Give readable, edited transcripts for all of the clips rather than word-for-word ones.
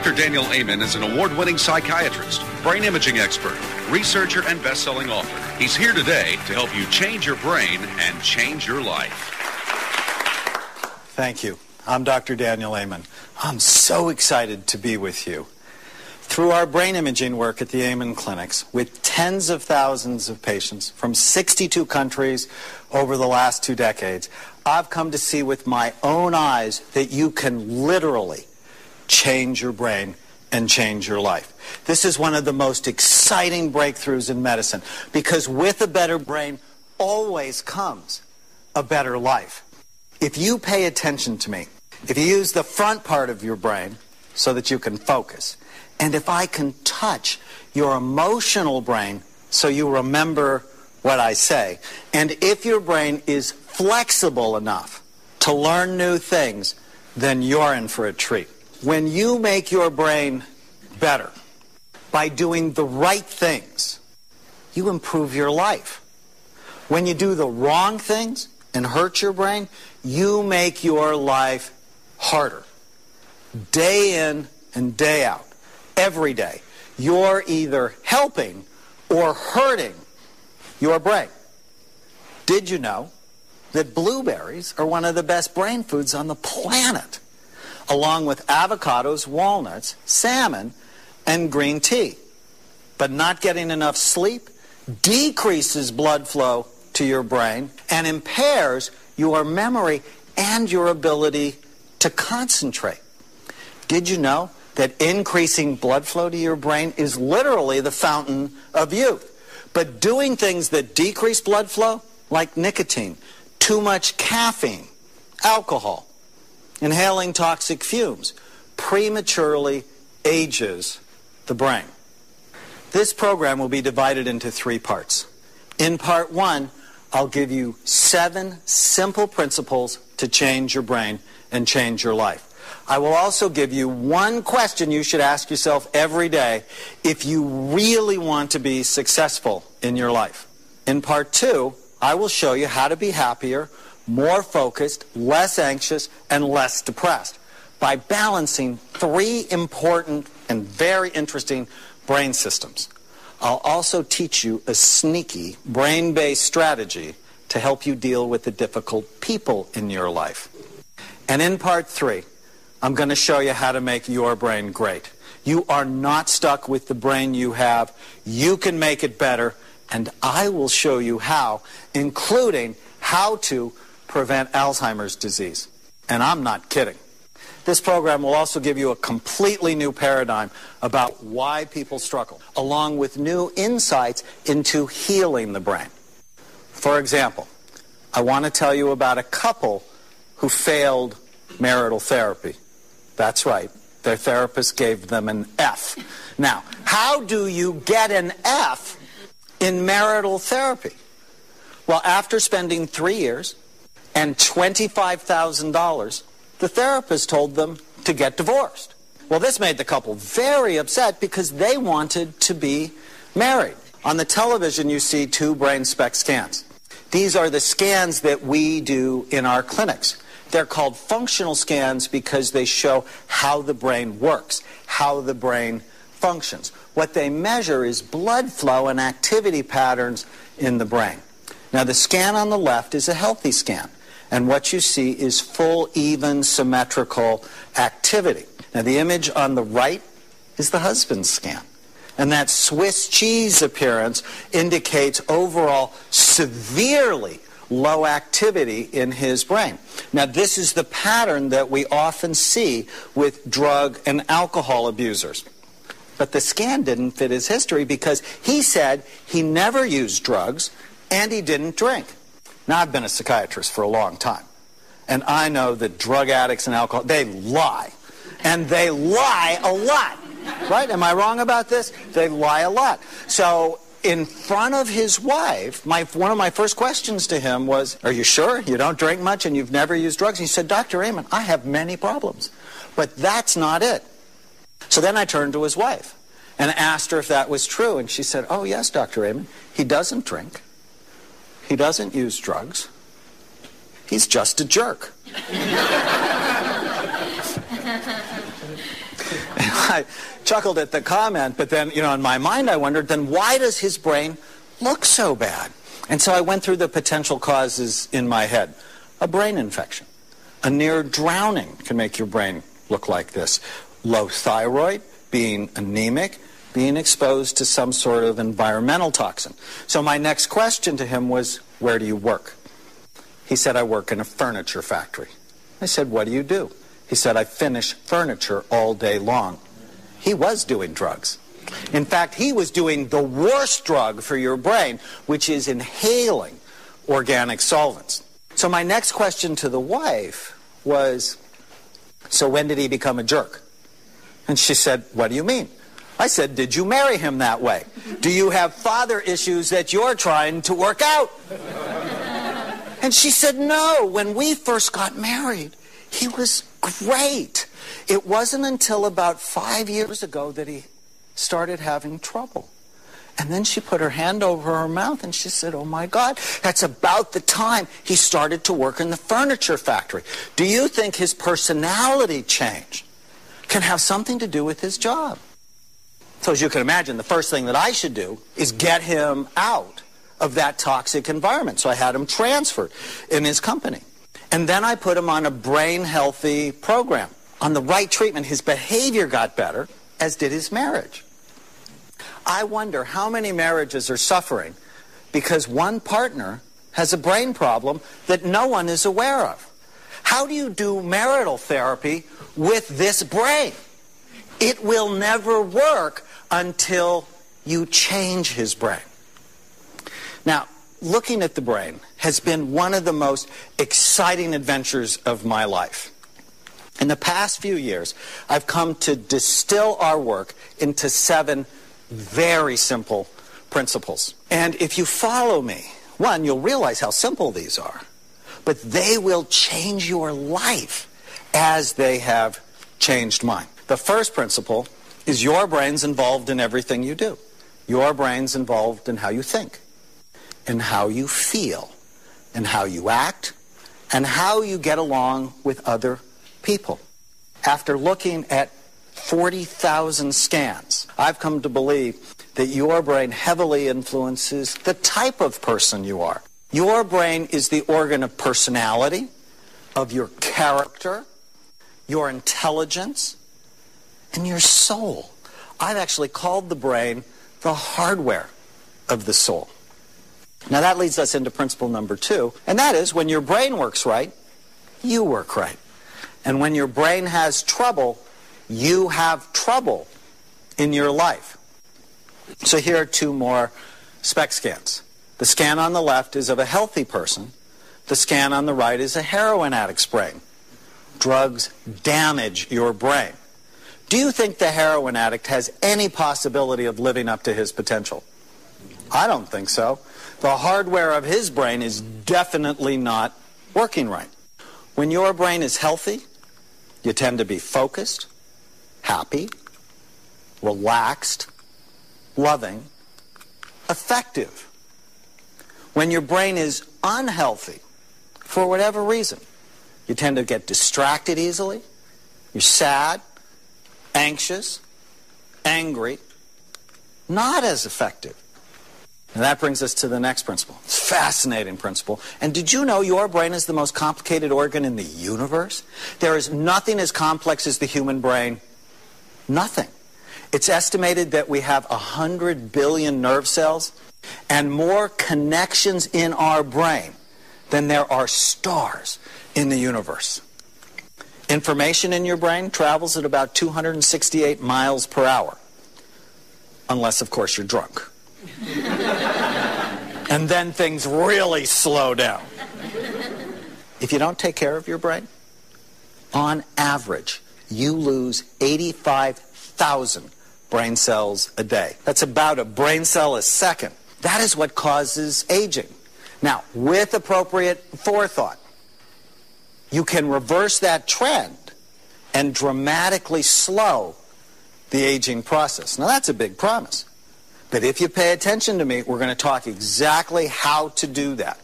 Dr. Daniel Amen is an award-winning psychiatrist, brain imaging expert, researcher, and best-selling author. He's here today to help you change your brain and change your life. Thank you. I'm Dr. Daniel Amen. I'm so excited to be with you. Through our brain imaging work at the Amen Clinics, with tens of thousands of patients from 62 countries over the last 2 decades, I've come to see with my own eyes that you can literally change your brain and change your life. This is one of the most exciting breakthroughs in medicine, because with a better brain always comes a better life. If you pay attention to me, if you use the front part of your brain so that you can focus, and if I can touch your emotional brain so you remember what I say, and if your brain is flexible enough to learn new things, then you're in for a treat. When you make your brain better by doing the right things, you improve your life. When you do the wrong things and hurt your brain, you make your life harder. Day in and day out, every day, you're either helping or hurting your brain. Did you know that blueberries are one of the best brain foods on the planet, along with avocados, walnuts, salmon, and green tea? But not getting enough sleep decreases blood flow to your brain and impairs your memory and your ability to concentrate. Did you know that increasing blood flow to your brain is literally the fountain of youth? But doing things that decrease blood flow, like nicotine, too much caffeine, alcohol, inhaling toxic fumes, prematurely ages the brain. This program will be divided into 3 parts. In part 1, I'll give you 7 simple principles to change your brain and change your life. I will also give you 1 question you should ask yourself every day if you really want to be successful in your life. In part 2, I will show you how to be happier, more focused, less anxious, and less depressed by balancing 3 important and very interesting brain systems. I'll also teach you a sneaky brain-based strategy to help you deal with the difficult people in your life. And in part 3, I'm going to show you how to make your brain great. You are not stuck with the brain you have. You can make it better, and I will show you how, including how to prevent Alzheimer's disease. And I'm not kidding. This program will also give you a completely new paradigm about why people struggle, along with new insights into healing the brain. For example, I want to tell you about a couple who failed marital therapy. That's right. Their therapist gave them an F. Now, how do you get an F in marital therapy? Well, after spending 3 years and $25,000, the therapist told them to get divorced. Well, this made the couple very upset because they wanted to be married. On the television, you see 2 brain SPECT scans. These are the scans that we do in our clinics. They're called functional scans because they show how the brain works, how the brain functions. What they measure is blood flow and activity patterns in the brain. Now, the scan on the left is a healthy scan, and what you see is full, even, symmetrical activity. Now, the image on the right is the husband's scan, and that Swiss cheese appearance indicates overall severely low activity in his brain. Now, this is the pattern that we often see with drug and alcohol abusers. But the scan didn't fit his history because he said he never used drugs and he didn't drink. Now, I've been a psychiatrist for a long time, and I know that drug addicts and alcohol, they lie. And they lie a lot. Right? Am I wrong about this? They lie a lot. So, in front of his wife, one of my first questions to him was, "Are you sure you don't drink much and you've never used drugs?" And he said, "Dr. Amen, I have many problems, but that's not it." So then I turned to his wife and asked her if that was true, and she said, "Oh yes, Dr. Amen, he doesn't drink, he doesn't use drugs, he's just a jerk." I chuckled at the comment, but then, in my mind I wondered, then why does his brain look so bad? And so I went through the potential causes in my head. A brain infection. A near drowning can make your brain look like this. Low thyroid, being anemic, being exposed to some sort of environmental toxin. So my next question to him was, where do you work? He said, I work in a furniture factory. I said, what do you do? He said, I finish furniture all day long. He was doing drugs. In fact, he was doing the worst drug for your brain, which is inhaling organic solvents. So my next question to the wife was, so when did he become a jerk? And she said, what do you mean? I said, did you marry him that way? Do you have father issues that you're trying to work out? And she said, no, when we first got married, he was great. It wasn't until about 5 years ago that he started having trouble. And then she put her hand over her mouth and she said, oh my God, that's about the time he started to work in the furniture factory. Do you think his personality change can have something to do with his job? So as you can imagine, the first thing that I should do is get him out of that toxic environment. So I had him transferred in his company. And then I put him on a brain healthy program. On the right treatment, his behavior got better, as did his marriage. I wonder how many marriages are suffering because one partner has a brain problem that no one is aware of. How do you do marital therapy with this brain? It will never work until you change his brain. Now, looking at the brain has been one of the most exciting adventures of my life. In the past few years, I've come to distill our work into 7 very simple principles. And if you follow me, one, you'll realize how simple these are, but they will change your life as they have changed mine. The first principle is your brain's involved in everything you do. Your brain's involved in how you think, in how you feel, in how you act, and how you get along with other people. After looking at 40,000 scans, I've come to believe that your brain heavily influences the type of person you are. Your brain is the organ of personality, of your character, your intelligence, and your soul. I've actually called the brain the hardware of the soul. Now that leads us into principle number 2, and that is when your brain works right, you work right. And when your brain has trouble, you have trouble in your life. So here are 2 more SPECT scans. The scan on the left is of a healthy person. The scan on the right is a heroin addict's brain. Drugs damage your brain. Do you think the heroin addict has any possibility of living up to his potential? I don't think so. The hardware of his brain is definitely not working right. When your brain is healthy, you tend to be focused, happy, relaxed, loving, effective. When your brain is unhealthy, for whatever reason, you tend to get distracted easily, you're sad, anxious, angry, not as effective. And that brings us to the next principle. It's a fascinating principle. And did you know your brain is the most complicated organ in the universe? There is nothing as complex as the human brain. Nothing. It's estimated that we have 100 billion nerve cells and more connections in our brain than there are stars in the universe. Information in your brain travels at about 268 miles per hour. Unless, of course, you're drunk. And then things really slow down. If you don't take care of your brain, on average, you lose 85,000 brain cells a day. That's about a brain cell a second. That is what causes aging. Now, with appropriate forethought, you can reverse that trend and dramatically slow the aging process. Now, that's a big promise. But if you pay attention to me, we're going to talk exactly how to do that.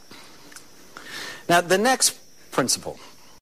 Now, the next principle